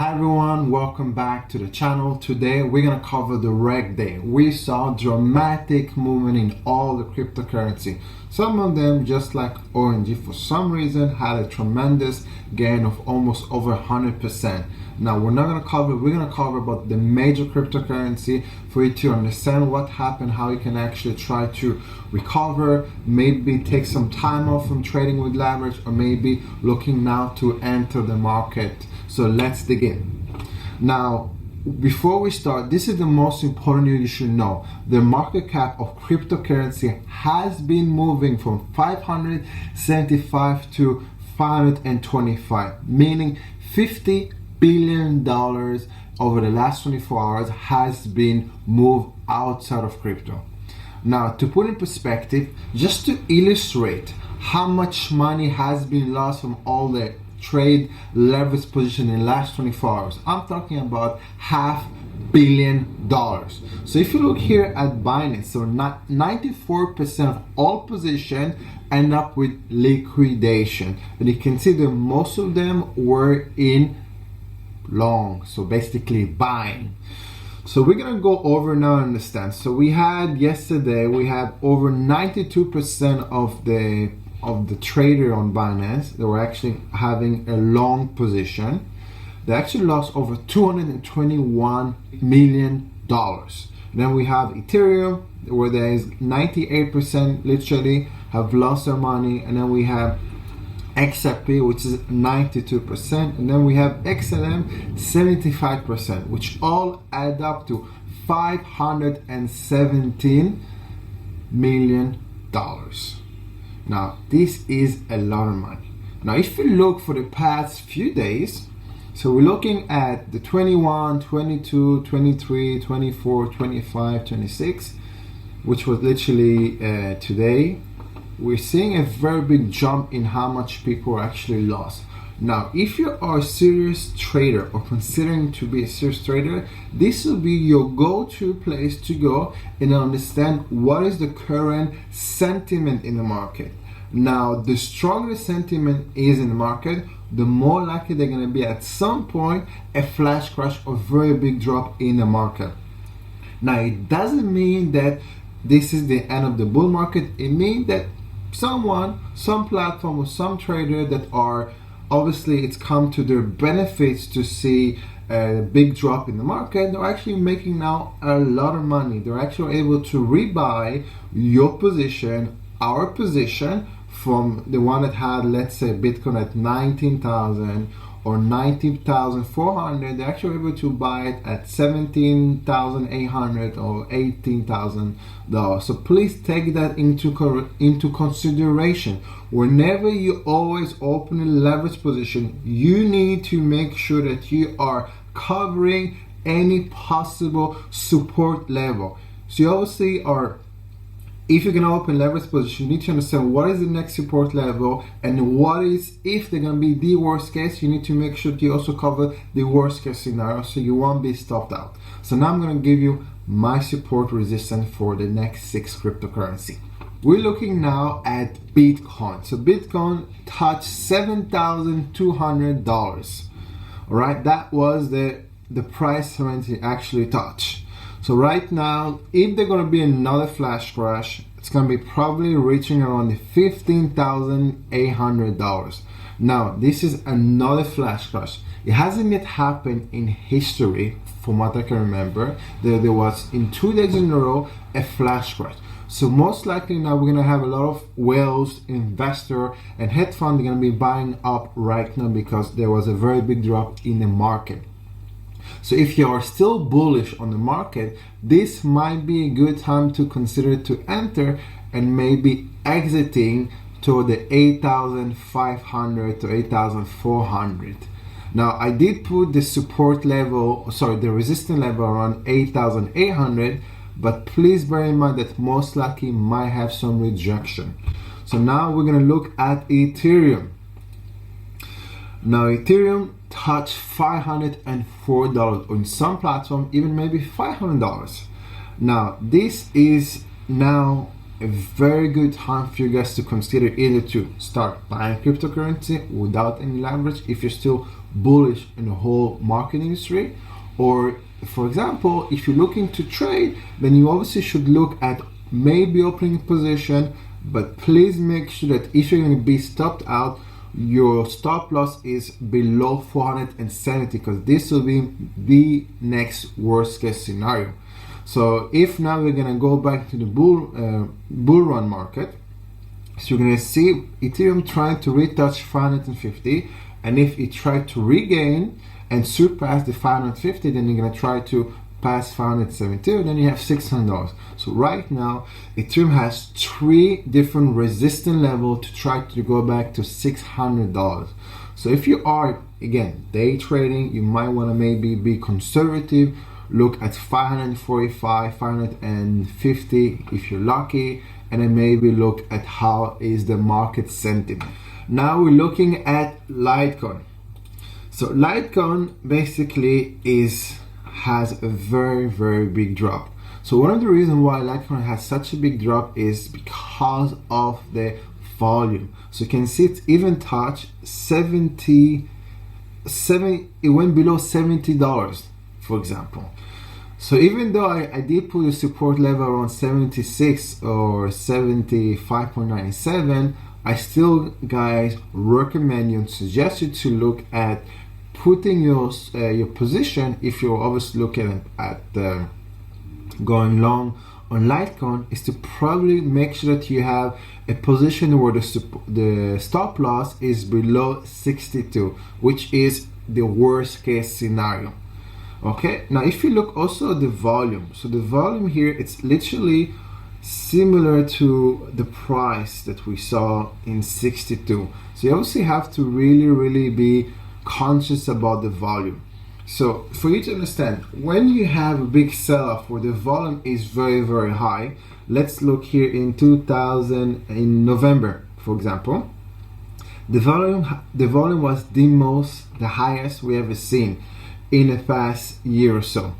Hi everyone, welcome back to the channel. Today we're gonna cover the reg day. We saw dramatic movement in all the cryptocurrency. Some of them, just like ONG, for some reason had a tremendous gain of almost over 100%. Now we're gonna cover about the major cryptocurrency for you to understand what happened, how you can actually try to recover, maybe take some time off from trading with leverage, or maybe looking now to enter the market. So let's dig in. Now, before we start, this is the most important news you should know. The market cap of cryptocurrency has been moving from 575 to 525, meaning $50 billion over the last 24 hours has been moved outside of crypto. Now, to put in perspective, just to illustrate how much money has been lost from all the trade leverage position in the last 24 hours. I'm talking about $500 million. So if you look here at Binance, so 94% of all positions end up with liquidation. And you can see that most of them were in long, so basically buying. So we're gonna go over now and understand. So we had yesterday, we had over 92% of the trader on Binance, they were actually having a long position. They actually lost over $221 million. Then we have Ethereum, where there is 98% literally have lost their money. And then we have XRP, which is 92%. And then we have XLM, 75%, which all add up to $517 million. Now, this is a lot of money. Now, if you look for the past few days, so we're looking at the 21, 22, 23, 24, 25, 26, which was literally today, we're seeing a very big jump in how much people actually lost. Now, if you are a serious trader or considering to be a serious trader, this will be your go-to place to go and understand what is the current sentiment in the market. Now, the stronger sentiment is in the market, the more likely they're going to be at some point a flash crash or very big drop in the market. Now, it doesn't mean that this is the end of the bull market. It means that some platform or some trader that are obviously it's come to their benefits to see a big drop in the market, they're actually making now a lot of money. They're actually able to rebuy your position, our position, from the one that had, let's say, Bitcoin at 19,000 or 19,400. They're actually able to buy it at 17,800 or $18,000. So please take that into consideration. Whenever you always open a leverage position, you need to make sure that you are covering any possible support level. So you obviously are, if you're going to open leverage position, you need to understand what is the next support level and what is, if they're going to be the worst case, you need to make sure that you also cover the worst case scenario so you won't be stopped out. So now I'm going to give you my support resistance for the next 6 cryptocurrency. We're looking now at Bitcoin. So Bitcoin touched $7,200. All right, that was the price range it actually touched. So right now, if there's going to be another flash crash, it's going to be probably reaching around the $15,800. Now, this is another flash crash. It hasn't yet happened in history, from what I can remember, that there was in 2 days in a row a flash crash. So most likely now we're going to have a lot of whales, investor, and hedge fund are going to be buying up right now because there was a very big drop in the market. So if you are still bullish on the market, this might be a good time to consider to enter and maybe exiting to the 8,500 to 8,400. Now, I did put the support level, the resistance level around 8,800, but please bear in mind that most likely might have some rejection. So now we're going to look at Ethereum. Now, Ethereum touched $504 on some platform, even maybe $500. Now, this is now a very good time for you guys to consider either to start buying cryptocurrency without any leverage if you're still bullish in the whole market industry. Or for example, if you're looking to trade, then you obviously should look at maybe opening a position, but please make sure that if you're going to be stopped out, your stop loss is below 470, because this will be the next worst case scenario. So if now we're going to go back to the bull run market, so you're going to see Ethereum trying to retouch 550, and if it tries to regain and surpass the 550, then you're going to try to pass 572, then you have $600. So right now Ethereum has 3 different resistance levels to try to go back to $600. So if you are, again, day trading, you might want to maybe be conservative, look at 545, 550 if you're lucky, and then maybe look at how is the market sentiment. Now we're looking at Litecoin. So Litecoin basically has a very big drop. So one of the reasons why Litecoin has such a big drop is because of the volume. So you can see it even touched 70, it went below $70, for example. So even though I did put a support level around 76 or 75.97, I still, guys, recommend you and suggest you to look at putting your position, if you're obviously looking at going long on Litecoin, is to probably make sure that you have a position where the stop loss is below 62, which is the worst case scenario. Okay, now if you look also at the volume, so the volume here, it's literally similar to the price that we saw in 62. So you obviously have to really be conscious about the volume. So for you to understand, when you have a big sell-off where the volume is very high, let's look here in in November, for example, the volume was the highest we ever seen in the past year or so.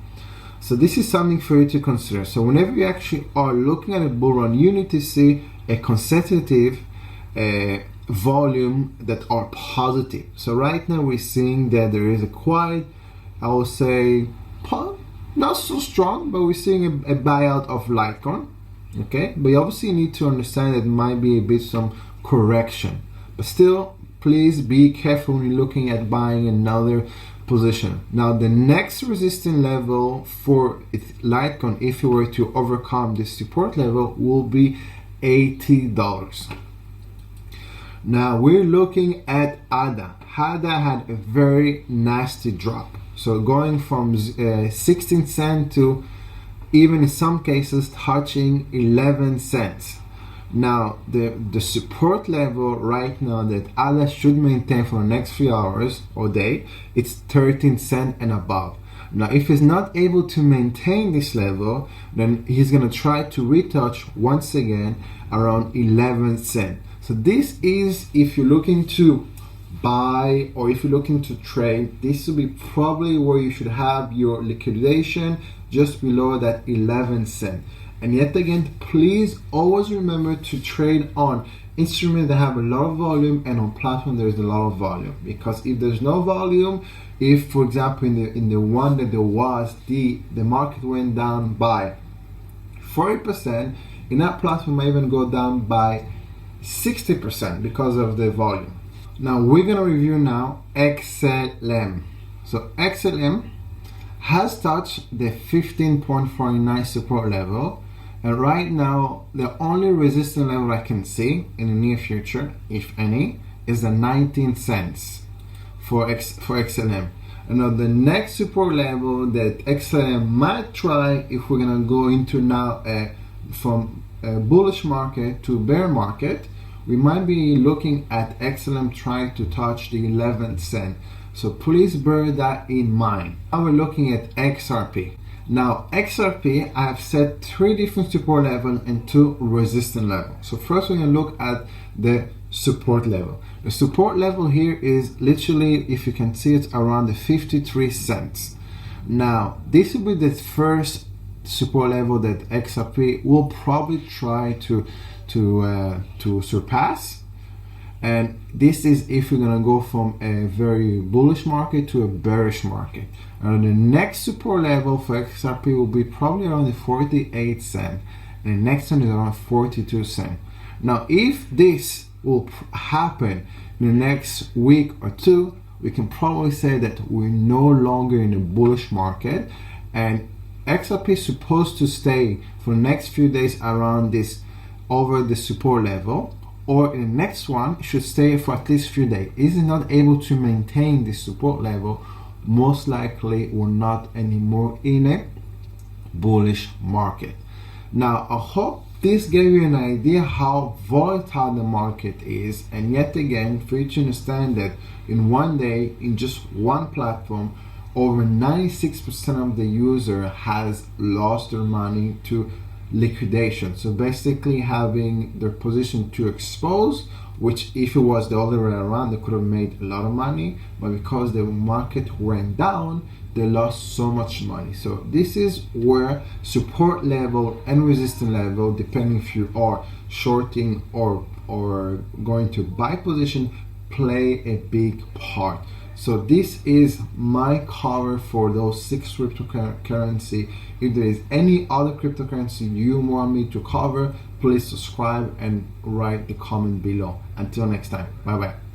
So this is something for you to consider. So whenever you actually are looking at a bull run, you need to see a consecutive volume that are positive. So right now we're seeing that there is a quite, I will say, not so strong, but we're seeing a buyout of Litecoin. Okay, but you obviously need to understand that it might be a bit some correction, but still, please be careful when you're looking at buying another position. Now the next resistance level for Litecoin, if you were to overcome this support level, will be $80. Now we're looking at ADA. ADA had a very nasty drop, so going from 16 cents to even in some cases touching 11 cents. Now the support level right now that ADA should maintain for the next few hours or day, it's 13 cents and above. Now if he's not able to maintain this level, then he's gonna try to retouch once again around 11 cents. So this is, if you're looking to buy or if you're looking to trade, this will be probably where you should have your liquidation, just below that 11 cents. And yet again, please always remember to trade on instruments that have a lot of volume and on platform there is a lot of volume. Because if there's no volume, if for example in the one that there was, the market went down by 40%, in that platform might even go down by 60% because of the volume. Now we're gonna review now XLM. So XLM has touched the 15.49 support level, and right now the only resistance level I can see in the near future, if any, is the 19 cents for XLM. And now the next support level that XLM might try, if we're gonna go into now from a bullish market to bear market, we might be looking at XLM trying to touch the 11 cent. So please bear that in mind. Now we're looking at XRP. Now XRP, I have set 3 different support levels and 2 resistance levels. So first we're going to look at the support level. The support level here is literally, if you can see, it's around the 53 cents. Now this will be the first support level that XRP will probably try to surpass. And this is if you're gonna go from a very bullish market to a bearish market. And the next support level for XRP will be probably around the 48 cent, and the next one is around 42 cent. Now, if this will happen in the next week or two, we can probably say that we're no longer in a bullish market, and XRP is supposed to stay for the next few days around this, over the support level, or in the next one it should stay for at least a few days. Is it not able to maintain this support level, most likely we're not anymore in a bullish market. Now, I hope this gave you an idea how volatile the market is, and yet again for you to understand that in one day, in just one platform, over 96% of the user has lost their money to liquidation. So basically having their position to expose, which if it was the other way around, they could have made a lot of money, but because the market went down, they lost so much money. So this is where support level and resistance level, depending if you are shorting or going to buy position, play a big part. So this is my cover for those 6 cryptocurrency. If there is any other cryptocurrency you want me to cover, please subscribe and write the comment below. Until next time, bye bye.